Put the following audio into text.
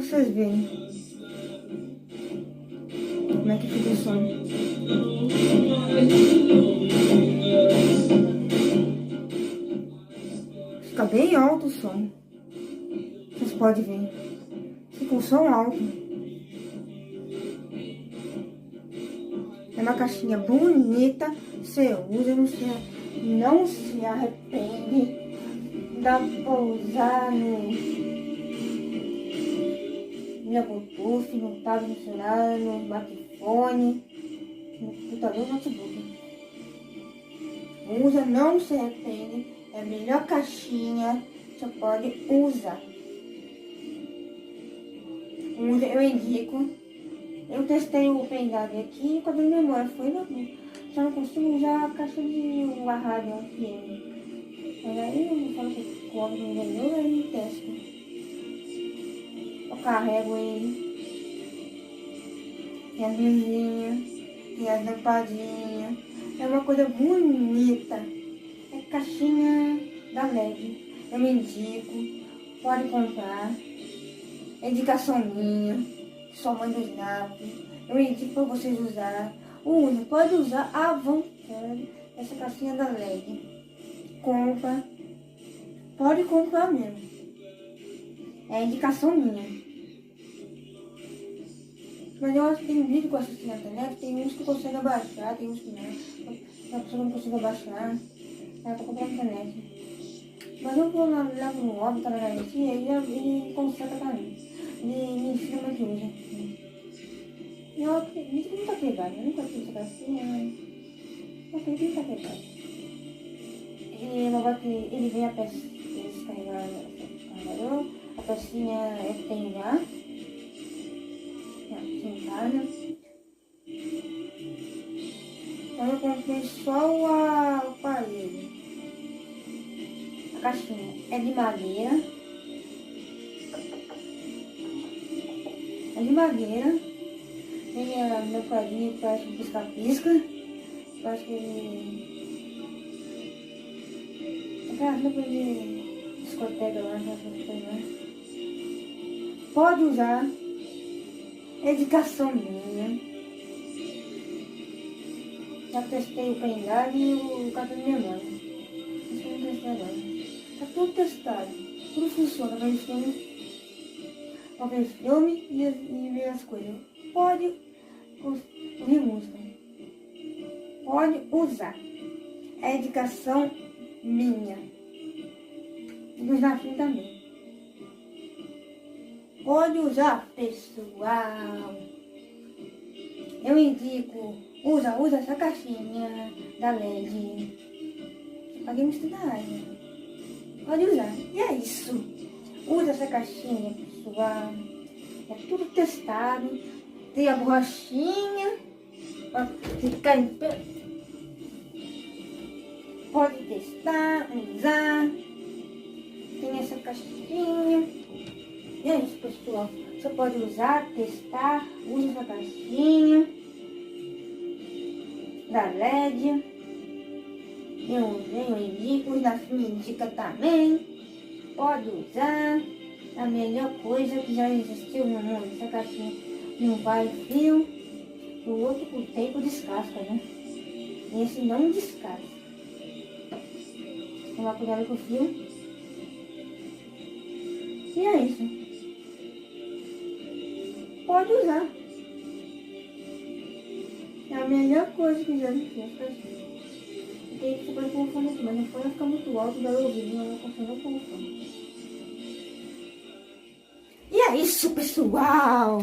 vocês verem como é que fica o som. Fica bem alto o som. Vocês podem ver. Fica um som alto. É uma caixinha bonita. Você usa, não se arrepende. Dá pra usar no Bluetooth, no tablet, no celular, no smartphone, no computador, no notebook. Usa, não se arrepende. É a melhor caixinha que você pode usar. Usa, eu indico. Eu testei o pendrive aqui quando a memória foi no. Só não consigo usar a caixa de uma rádio FM. Mas aí eu falo que o cobro no vendedor, aí eu testo. Eu carrego ele. Tem as luzinhas, tem as lampadinhas. É uma coisa bonita. É caixinha da LED. Eu me indico. Pode comprar. É indicação minha. Sua mãe do Snap. Eu indico para vocês usar. Usa, pode usar à vontade essa caixinha da LED. Compra. Pode comprar mesmo. É indicação minha. Mas eu acho que tem vídeo que eu assisti na internet, tem uns que consegue abaixar, tem uns que não. A pessoa não consegue abaixar. Ela tá comprando na internet. Mas eu vou lá no óbvio, tá na garantia, ele consegue pra mim. Ele me ensina como é que usa. Eu acredito que não tá quebrado, eu nunca fiz essa caixinha. Eu acredito que não tá quebrado. Ele vem a peça, esse carregador, a pecinha eu tenho lá. Em casa. Então eu comprei só o aparelho. A caixinha é de madeira. É de madeira. Tem a meu quadrinho que parece um pisca-pisca. Parece que ele. Aquelas roupas de discoteca lá, essas coisas. Pode usar. Indicação minha. Já testei o pendrive e o cartão de memória. Isso eu não testei agora. Tá tudo testado. Tudo funciona. Vai ver filme e ver as coisas. Pode ouvir música. Pode usar. É indicação minha. E dos nafinhos também. Pode usar, pessoal. Eu indico, usa essa caixinha da LED. Paguei me estudar, né? Pode usar. E é isso. Usa essa caixinha, pessoal. É tudo testado. Tem a borrachinha pra ficar em pé. Pode testar, usar. Tem essa caixinha. E é isso, pessoal. Você pode usar, testar, usa essa caixinha da LED. Eu indico, os da filha indica também. Pode usar. A melhor coisa que já existiu no mundo. Essa caixinha não vai fio. O outro com o tempo descasca, né? Esse não descasca. Tomar cuidado com o fio. E é isso. Pode usar. É a melhor coisa que já me fez pra gente. Tem que ficar com o fone aqui, mas não foi ficar muito alto, daí eu ouvi, ela continuou com o fone. E é isso, pessoal!